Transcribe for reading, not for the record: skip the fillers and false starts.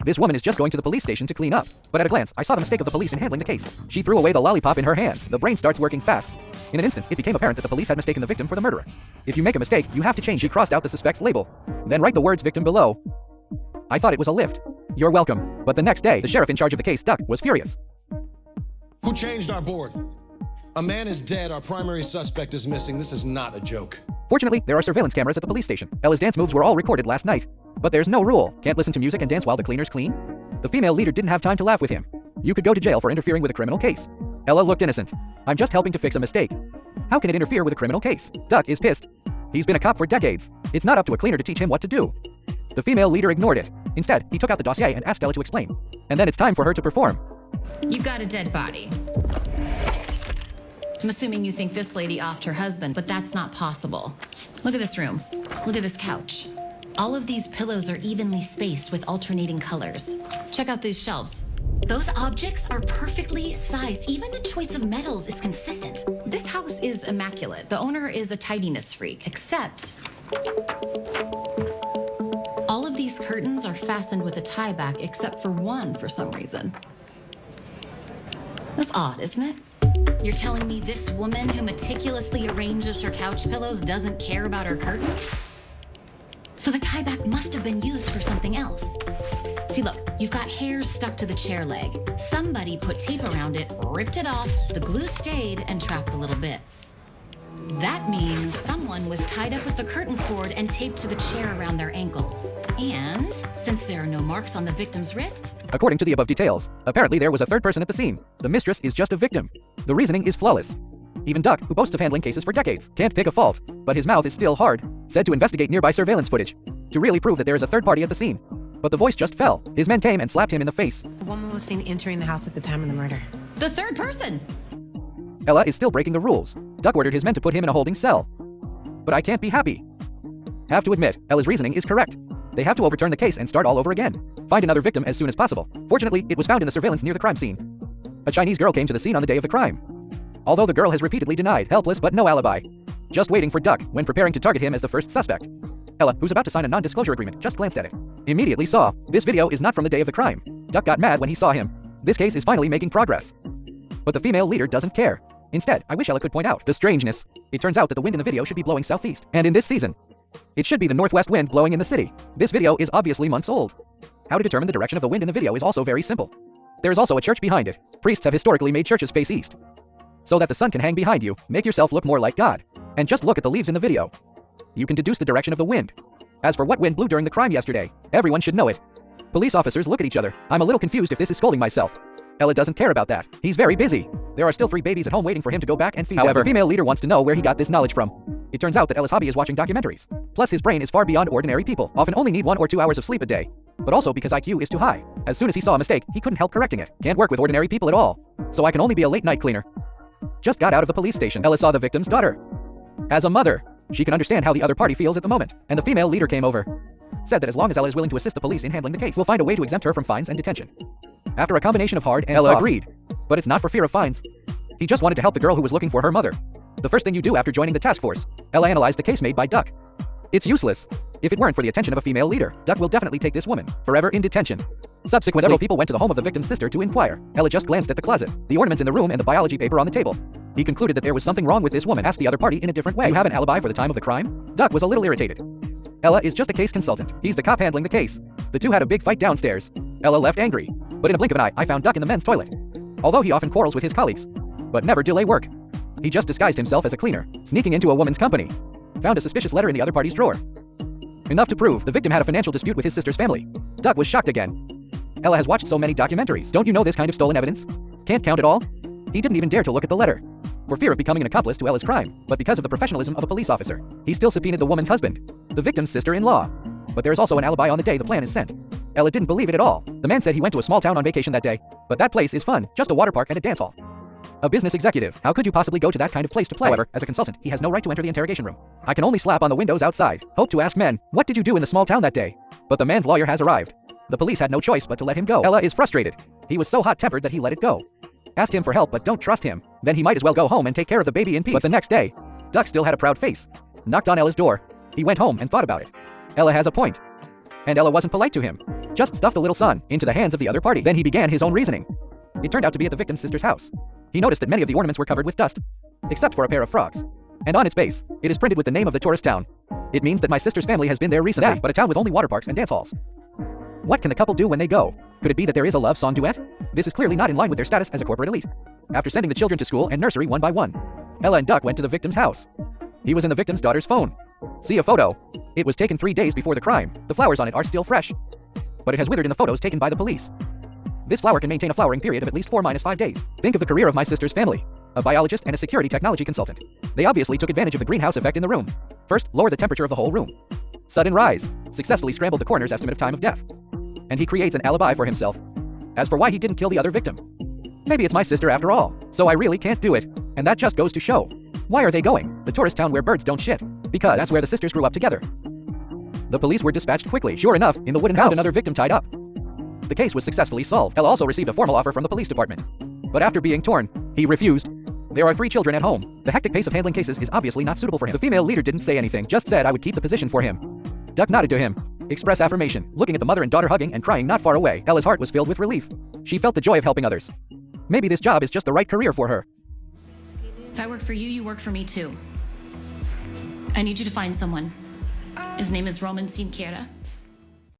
This woman is just going to the police station to clean up. But at a glance, I saw the mistake of the police in handling the case. She threw away the lollipop in her hand. The brain starts working fast. In an instant, it became apparent that the police had mistaken the victim for the murderer. If you make a mistake, you have to change. She crossed out the suspect's label. Then write the words victim below. I thought it was a lift. You're welcome. But the next day, the sheriff in charge of the case, Duck, was furious. Who changed our board? A man is dead. Our primary suspect is missing. This is not a joke. Fortunately, there are surveillance cameras at the police station. Ella's dance moves were all recorded last night. But there's no rule. Can't listen to music and dance while the cleaners clean? The female leader didn't have time to laugh with him. You could go to jail for interfering with a criminal case. Ella looked innocent. I'm just helping to fix a mistake. How can it interfere with a criminal case? Duck is pissed. He's been a cop for decades. It's not up to a cleaner to teach him what to do. The female leader ignored it. Instead, he took out the dossier and asked Ella to explain. And then it's time for her to perform. You've got a dead body. I'm assuming you think this lady offed her husband, but that's not possible. Look at this room. Look at this couch. All of these pillows are evenly spaced with alternating colors. Check out these shelves. Those objects are perfectly sized. Even the choice of metals is consistent. This house is immaculate. The owner is a tidiness freak, except all of these curtains are fastened with a tie back, except for one for some reason. That's odd, isn't it? You're telling me this woman who meticulously arranges her couch pillows doesn't care about her curtains? So the tieback must have been used for something else. See, look, you've got hairs stuck to the chair leg. Somebody put tape around it, ripped it off, the glue stayed, and trapped the little bits. That means someone was tied up with the curtain cord and taped to the chair around their ankles. And since there are no marks on the victim's wrist... According to the above details, apparently there was a third person at the scene. The mistress is just a victim. The reasoning is flawless. Even Duck, who boasts of handling cases for decades, can't pick a fault, but his mouth is still hard, said to investigate nearby surveillance footage, to really prove that there is a third party at the scene. But the voice just fell. His men came and slapped him in the face. A woman was seen entering the house at the time of the murder. The third person! Ella is still breaking the rules. Duck ordered his men to put him in a holding cell. But I can't be happy. Have to admit, Ella's reasoning is correct. They have to overturn the case and start all over again. Find another victim as soon as possible. Fortunately, it was found in the surveillance near the crime scene. A Chinese girl came to the scene on the day of the crime. Although the girl has repeatedly denied, helpless but no alibi. Just waiting for Duck when preparing to target him as the first suspect. Ella, who's about to sign a non-disclosure agreement, just glanced at it. Immediately saw, this video is not from the day of the crime. Duck got mad when he saw him. This case is finally making progress. But the female leader doesn't care. Instead, I wish Ella could point out the strangeness. It turns out that the wind in the video should be blowing southeast. And in this season, it should be the northwest wind blowing in the city. This video is obviously months old. How to determine the direction of the wind in the video is also very simple. There is also a church behind it. Priests have historically made churches face east, so that the sun can hang behind you, make yourself look more like God. And just look at the leaves in the video. You can deduce the direction of the wind. As for what wind blew during the crime yesterday, everyone should know it. Police officers look at each other. I'm a little confused if this is scolding myself. Ella doesn't care about that. He's very busy. There are still 3 babies at home waiting for him to go back and feed them. However, the female leader wants to know where he got this knowledge from. It turns out that Ella's hobby is watching documentaries. Plus his brain is far beyond ordinary people, often only need 1 or 2 hours of sleep a day. But also because IQ is too high. As soon as he saw a mistake, he couldn't help correcting it. Can't work with ordinary people at all. So I can only be a late night cleaner. Just got out of the police station. Ella saw the victim's daughter. As a mother, she can understand how the other party feels at the moment. And the female leader came over. Said that as long as Ella is willing to assist the police in handling the case, we'll find a way to exempt her from fines and detention. After a combination of hard and Ella agreed. But it's not for fear of fines. He just wanted to help the girl who was looking for her mother. The first thing you do after joining the task force. Ella analyzed the case made by Duck. It's useless. If it weren't for the attention of a female leader, Duck will definitely take this woman forever in detention. Subsequently, several people went to the home of the victim's sister to inquire. Ella just glanced at the closet, the ornaments in the room, and the biology paper on the table. He concluded that there was something wrong with this woman. Asked the other party in a different way. Do you have an alibi for the time of the crime? Duck was a little irritated. Ella is just a case consultant. He's the cop handling the case. The two had a big fight downstairs. Ella left angry. But in a blink of an eye, I found Duck in the men's toilet. Although he often quarrels with his colleagues, but never delay work. He just disguised himself as a cleaner, sneaking into a woman's company. Found a suspicious letter in the other party's drawer. Enough to prove the victim had a financial dispute with his sister's family. Duck was shocked again. Ella has watched so many documentaries. Don't you know this kind of stolen evidence? Can't count it all? He didn't even dare to look at the letter, for fear of becoming an accomplice to Ella's crime. But because of the professionalism of a police officer, he still subpoenaed the woman's husband, the victim's sister-in-law. But there is also an alibi on the day the plan is sent. Ella didn't believe it at all. The man said he went to a small town on vacation that day. But that place is fun, just a water park and a dance hall. A business executive. How could you possibly go to that kind of place to play? However, as a consultant, he has no right to enter the interrogation room. I can only slap on the windows outside. Hope to ask men, what did you do in the small town that day? But the man's lawyer has arrived. The police had no choice but to let him go. Ella is frustrated. He was so hot-tempered that he let it go. Asked him for help but don't trust him. Then he might as well go home and take care of the baby in peace. But the next day, Duck still had a proud face. Knocked on Ella's door. He went home and thought about it. Ella has a point. And Ella wasn't polite to him. just stuffed the little son into the hands of the other party. Then he began his own reasoning. It turned out to be at the victim's sister's house. He noticed that many of the ornaments were covered with dust, except for a pair of frogs. And on its base, it is printed with the name of the tourist town. It means that my sister's family has been there recently, but a town with only water parks and dance halls. What can the couple do when they go? Could it be that there is a love song duet? This is clearly not in line with their status as a corporate elite. After sending the children to school and nursery one by one, Ella and Duck went to the victim's house. He was in the victim's daughter's phone. See a photo. It was taken 3 days before the crime. The flowers on it are still fresh, but it has withered in the photos taken by the police. This flower can maintain a flowering period of at least 4-5 days. Think of the career of my sister's family. A biologist and a security technology consultant. They obviously took advantage of the greenhouse effect in the room. First, lower the temperature of the whole room. Sudden rise. Successfully scrambled the coroner's estimate of time of death. And he creates an alibi for himself. As for why he didn't kill the other victim, maybe it's my sister after all, so I really can't do it. And that just goes to show. Why are they going? The tourist town where birds don't shit. Because that's where the sisters grew up together. The police were dispatched quickly. Sure enough, in the wooden house, another victim tied up. The case was successfully solved. Ella also received a formal offer from the police department. But after being torn, he refused. There are 3 children at home. The hectic pace of handling cases is obviously not suitable for him. The female leader didn't say anything, just said I would keep the position for him. Duck nodded to him. Express affirmation, looking at the mother and daughter hugging and crying not far away. Ella's heart was filled with relief. She felt the joy of helping others. Maybe this job is just the right career for her. If I work for you, you work for me too. I need you to find someone. His name is Roman Sinquiera.